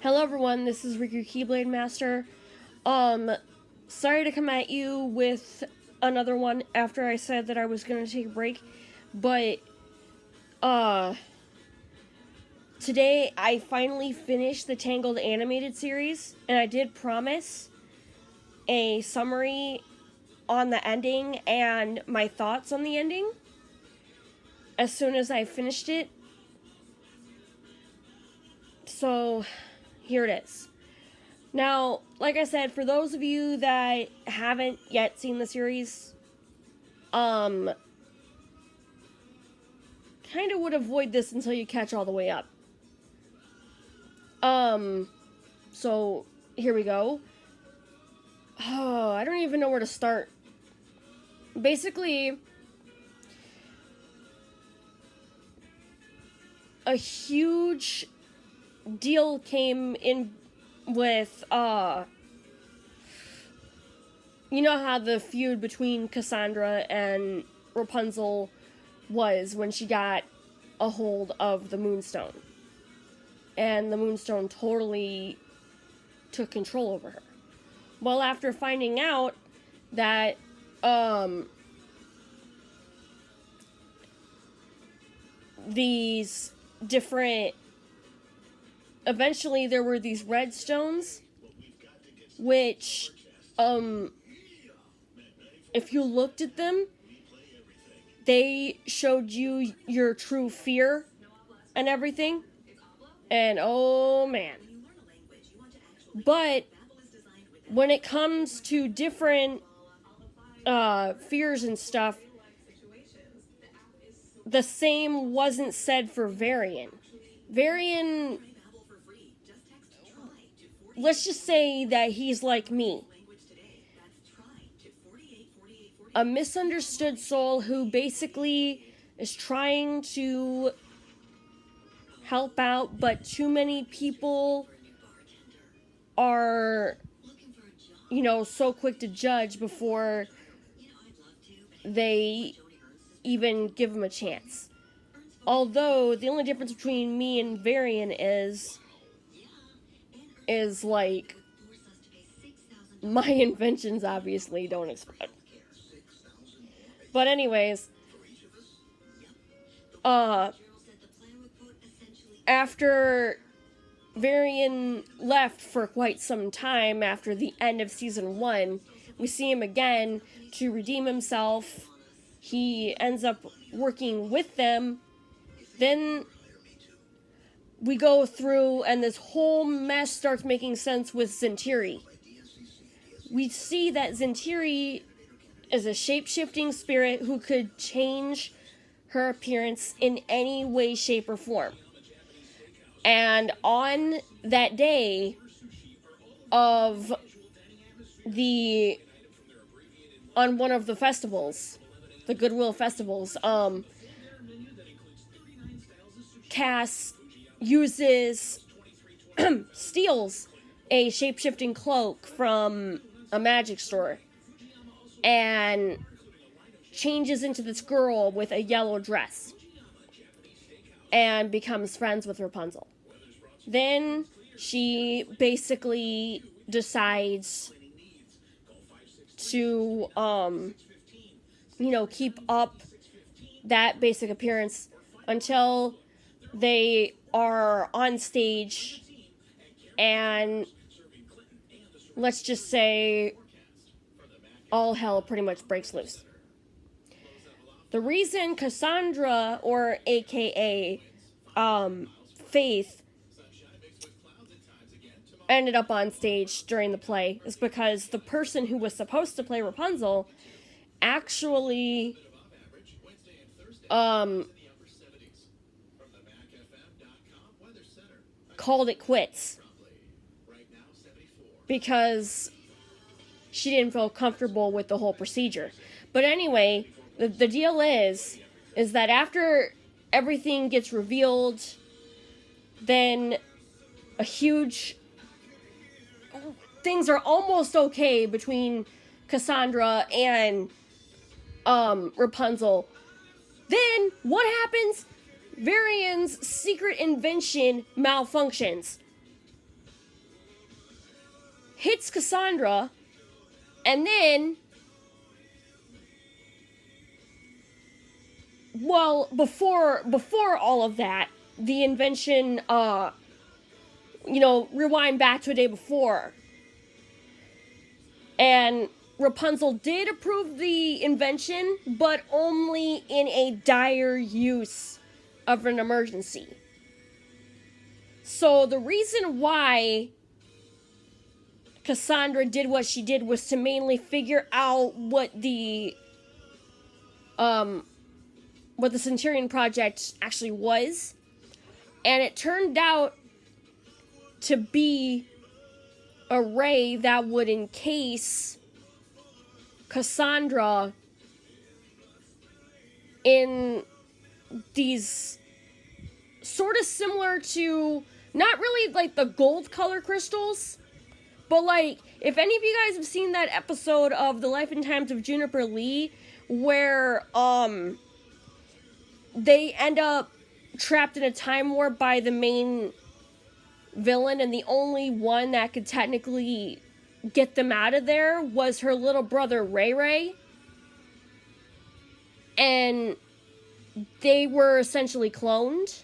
Hello everyone, this is Riku Keyblade Master. Sorry to come at you with another one after I said that I was gonna take a break, but, today I finally finished the Tangled animated series, and I did promise a summary on the ending and my thoughts on the ending as soon as I finished it. So, here it is. Now, like I said, for those of you that haven't yet seen the series, kind of would avoid this until you catch all the way up. So, here we go. Oh, I don't even know where to start. Basically, a huge deal came in with, you know how the feud between Cassandra and Rapunzel was when she got a hold of the Moonstone. And the Moonstone totally took control over her. Well, after finding out that, these different... Eventually, there were these red stones, which, if you looked at them, they showed you your true fear and everything. And oh man. But when it comes to different fears and stuff, the same wasn't said for Varian. Varian, let's just say that he's like me. A misunderstood soul who basically is trying to help out, but too many people are, you know, so quick to judge before they even give him a chance. Although, the only difference between me and Varian is like, my inventions obviously don't explode. But anyways, after Varian left for quite some time after the end of Season 1, we see him again to redeem himself. He ends up working with them. Then we go through, and this whole mess starts making sense with Zentiri. We see that Zentiri is a shape-shifting spirit who could change her appearance in any way, shape, or form. And on that day of on one of the festivals, the Goodwill festivals, Cass steals a shape-shifting cloak from a magic store and changes into this girl with a yellow dress and becomes friends with Rapunzel. Then she basically decides to, keep up that basic appearance until they are on stage and, let's just say, all hell pretty much breaks loose. The reason Cassandra, or aka Faith, ended up on stage during the play is because the person who was supposed to play Rapunzel actually called it quits because she didn't feel comfortable with the whole procedure. But anyway, the deal is that after everything gets revealed, then things are almost okay between Cassandra and Rapunzel. Then what happens? Varian's secret invention malfunctions. hits Cassandra, and then, well, before all of that, the invention, rewind back to a day before, and Rapunzel did approve the invention, but only in a dire use of an emergency. So the reason why Cassandra did what she did was to mainly figure out what the Centurion Project actually was. And it turned out to be a ray that would encase Cassandra in these sort of similar to, not really like the gold color crystals, but like, if any of you guys have seen that episode of The Life and Times of Juniper Lee, where they end up trapped in a time warp by the main villain, and the only one that could technically get them out of there was her little brother Ray Ray, and they were essentially cloned.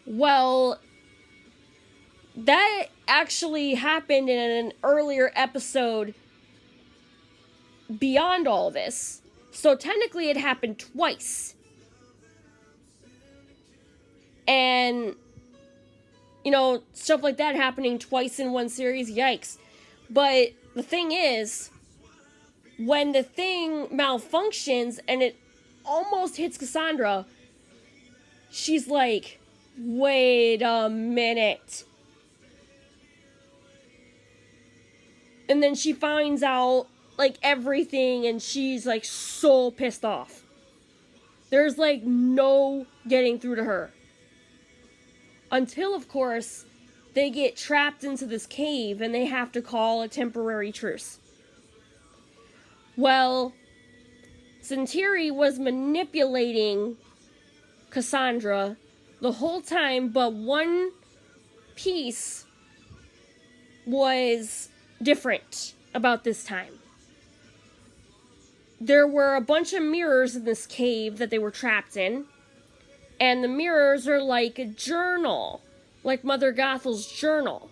Well, that actually happened in an earlier episode beyond all this. So technically it happened twice. And, stuff like that happening twice in one series, yikes. But the thing is, when the thing malfunctions and it almost hits Cassandra, she's like, wait a minute. And then she finds out, like, everything, and she's, like, so pissed off. There's, like, no getting through to her. Until, of course, they get trapped into this cave, and they have to call a temporary truce. Well, Centauri was manipulating Cassandra the whole time, but one piece was different about this time. There were a bunch of mirrors in this cave that they were trapped in, and the mirrors are like a journal, like Mother Gothel's journal.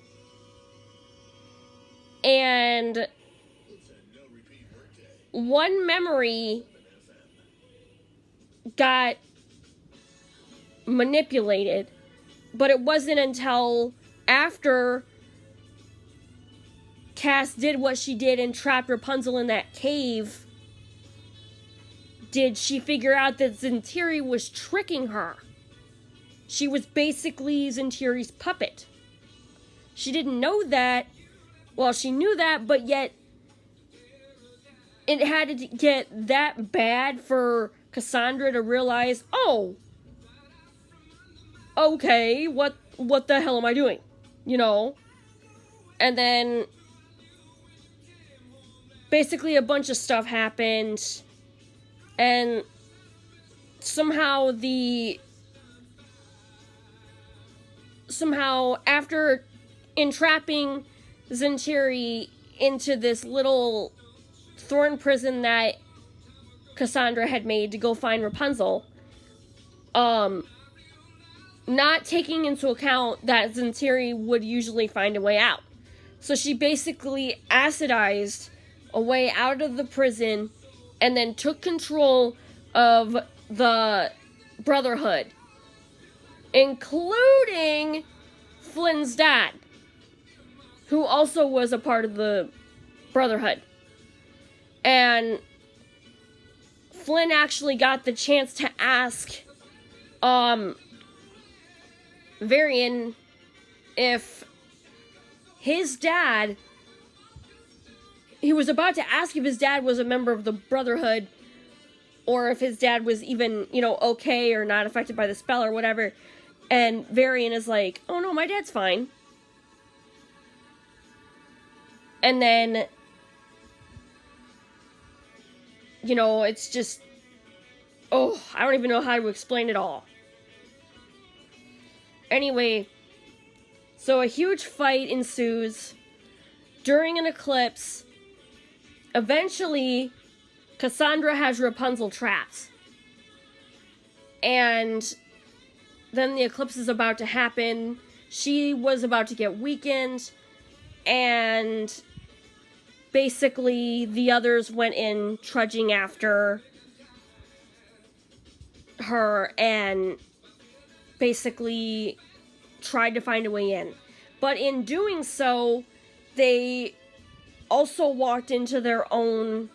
And one memory got manipulated, but it wasn't until after Cass did what she did and trapped Rapunzel in that cave did she figure out that Centauri was tricking her. She was basically Centauri's puppet. She didn't know that. Well, she knew that, but yet it had to get that bad for Cassandra to realize, oh, okay, what the hell am I doing? And then basically a bunch of stuff happened, and somehow after entrapping Centauri into this little thorn prison that Cassandra had made to go find Rapunzel, not taking into account that Centauri would usually find a way out. So she basically acidized a way out of the prison and then took control of the Brotherhood, including Flynn's dad, who also was a part of the Brotherhood. And Flynn actually got the chance to ask Varian if his dad, he was about to ask if his dad was a member of the Brotherhood, or if his dad was even, okay or not affected by the spell or whatever. And Varian is like, oh no, my dad's fine. And then, it's just, I don't even know how to explain it all. Anyway, so a huge fight ensues. during an eclipse, eventually Cassandra has Rapunzel trapped. And then the eclipse is about to happen. She was about to get weakened. And basically the others went in trudging after her and basically tried to find a way in. But in doing so, they also walked into their own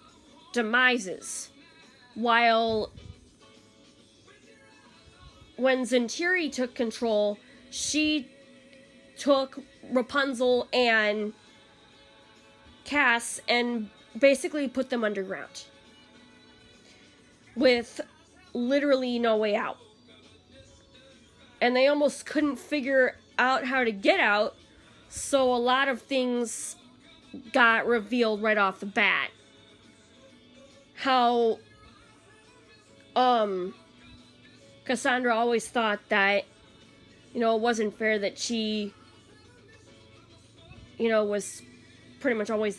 demises. While when Zentiri took control, she took Rapunzel and Cass and basically put them underground with literally no way out. And they almost couldn't figure out how to get out, so a lot of things got revealed right off the bat. How Cassandra always thought that, it wasn't fair that she, was pretty much always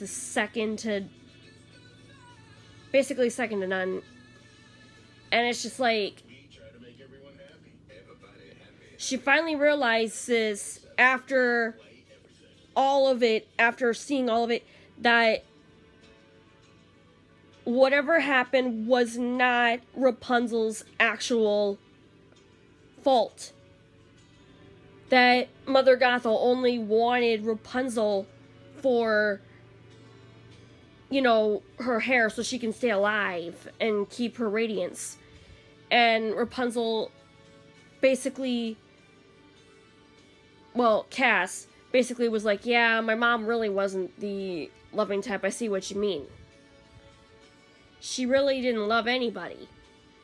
basically second to none. And it's just like, she finally realizes after seeing all of it, that whatever happened was not Rapunzel's actual fault. That Mother Gothel only wanted Rapunzel for, her hair so she can stay alive and keep her radiance. And Rapunzel basically, Cass basically was like, yeah, my mom really wasn't the loving type. I see what you mean. She really didn't love anybody.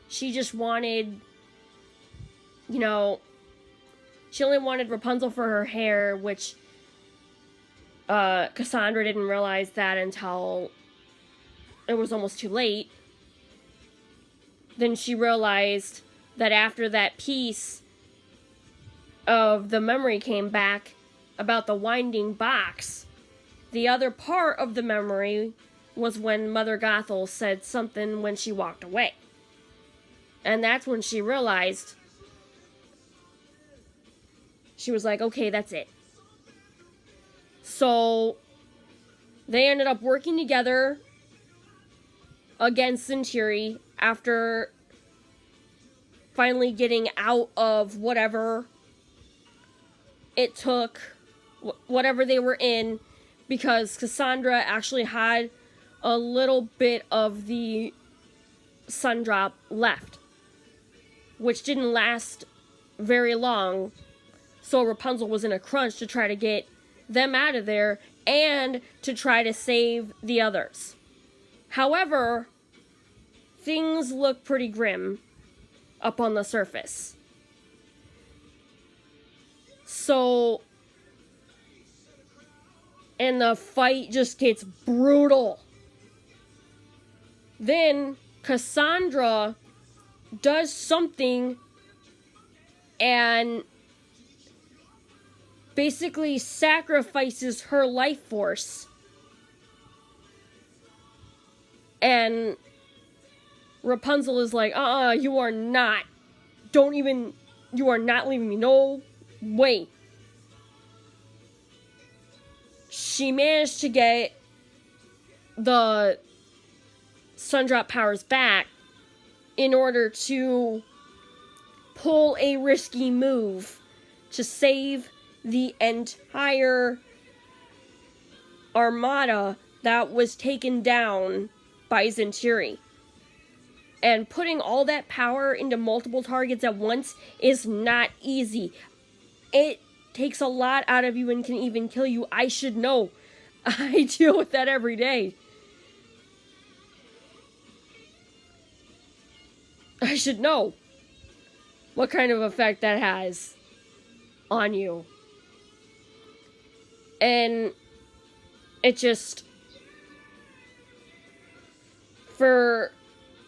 She just wanted, she only wanted Rapunzel for her hair, which Cassandra didn't realize that until it was almost too late. Then she realized that after that piece of the memory came back about the winding box, the other part of the memory was when Mother Gothel said something when she walked away. And that's when she realized, she was like, okay, that's it. So they ended up working together against Zentiri after finally getting out of whatever it took, whatever they were in, because Cassandra actually had a little bit of the sun drop left, which didn't last very long. So Rapunzel was in a crunch to try to get them out of there and to try to save the others. However, things look pretty grim up on the surface. So, and the fight just gets brutal. Then Cassandra does something and basically sacrifices her life force. And Rapunzel is like, you are not. You are not leaving me. No way. She managed to get the Sundrop powers back in order to pull a risky move to save the entire armada that was taken down by Zentiri. And putting all that power into multiple targets at once is not easy. It takes a lot out of you and can even kill you. I should know. I deal with that every day. I should know what kind of effect that has on you. And it just, for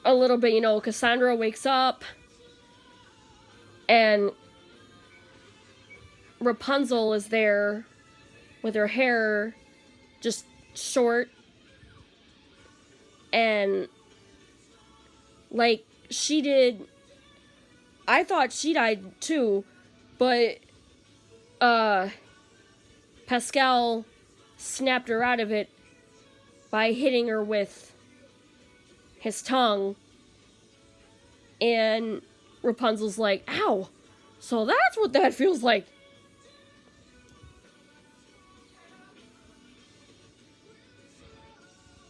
a little bit, Cassandra wakes up and Rapunzel is there with her hair just short. And, like, she did... I thought she died, too. But, Pascal snapped her out of it by hitting her with his tongue. And Rapunzel's like, ow! So that's what that feels like.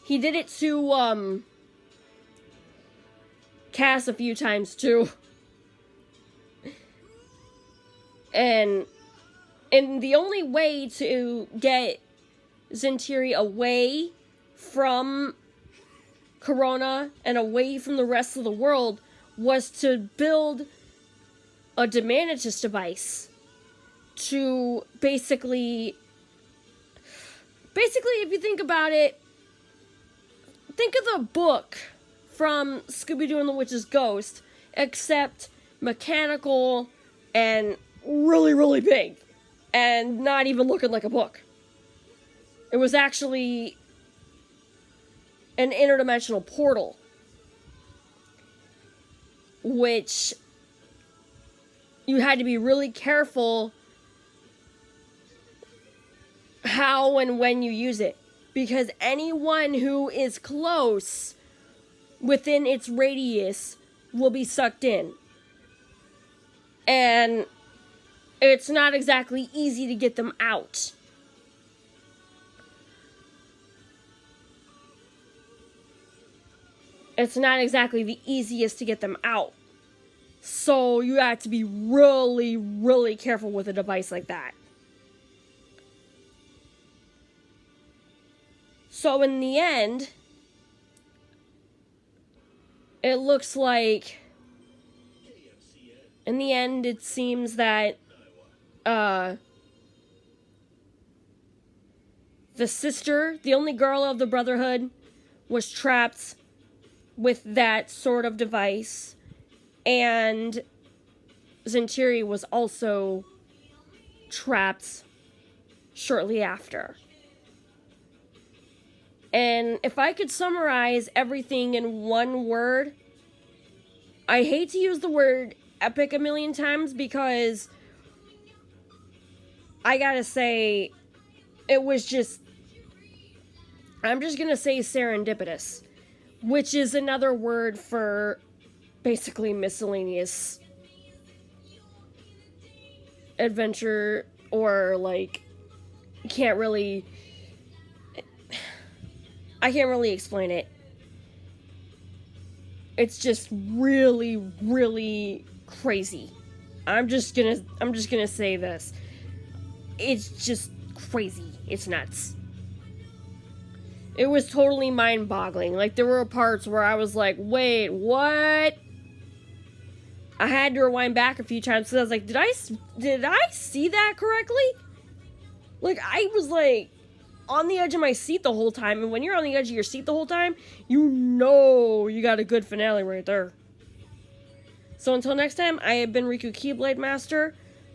He did it to, Cass a few times, too. And the only way to get Zentiri away from Corona and away from the rest of the world was to build a Demanitus device to basically, if you think about it, think of the book from Scooby-Doo and the Witch's Ghost, except mechanical and really, really big, and not even looking like a book. It was actually an interdimensional portal, which you had to be really careful how and when you use it, because anyone who is close within its radius will be sucked in. And it's not exactly easy to get them out. It's not exactly the easiest to get them out. So you have to be really, really careful with a device like that. So in the end, it looks like, in the end, it seems that the sister, the only girl of the Brotherhood, was trapped with that sort of device, and Zentiri was also trapped shortly after. And if I could summarize everything in one word, I hate to use the word epic a million times because I gotta say, it was just, I'm just gonna say serendipitous, which is another word for basically miscellaneous adventure, or like, I can't really explain it. It's just really, really crazy. I'm just gonna say this. It's just crazy. It's nuts. It was totally mind-boggling. Like, there were parts where I was like, wait, what? I had to rewind back a few times because I was like, did I see that correctly? Like, I was like on the edge of my seat the whole time, and when you're on the edge of your seat the whole time, you know you got a good finale right there. So until next time, I have been Riku Keyblade Master.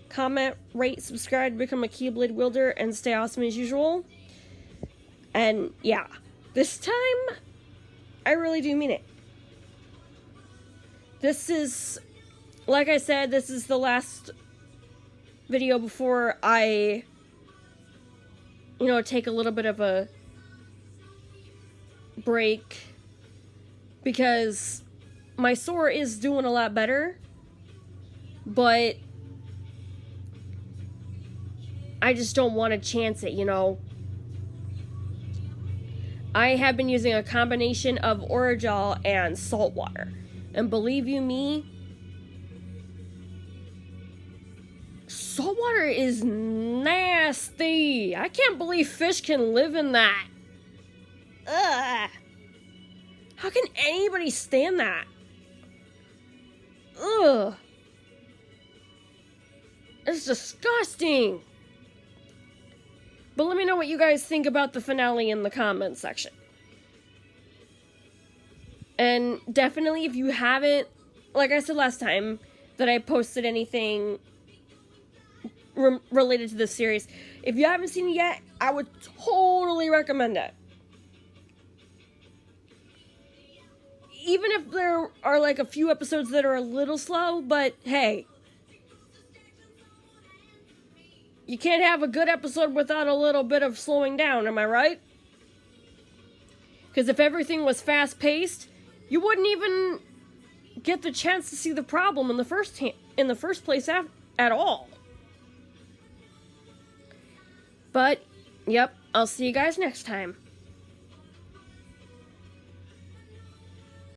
Comment, rate, subscribe to become a Keyblade wielder, and stay awesome as usual. And yeah, this time, I really do mean it. This is, like I said, this is the last video before I, take a little bit of a break, because my sore is doing a lot better, but I just don't want to chance it, I have been using a combination of Orajal and salt water. And believe you me, salt water is nasty. I can't believe fish can live in that. Ugh. How can anybody stand that? Ugh. It's disgusting. But let me know what you guys think about the finale in the comments section. And definitely, if you haven't, like I said last time, that I posted anything related to this series. If you haven't seen it yet, I would totally recommend it. Even if there are like a few episodes that are a little slow, but hey, you can't have a good episode without a little bit of slowing down, am I right? Because if everything was fast-paced, you wouldn't even get the chance to see the problem in the first place at all. But, yep, I'll see you guys next time.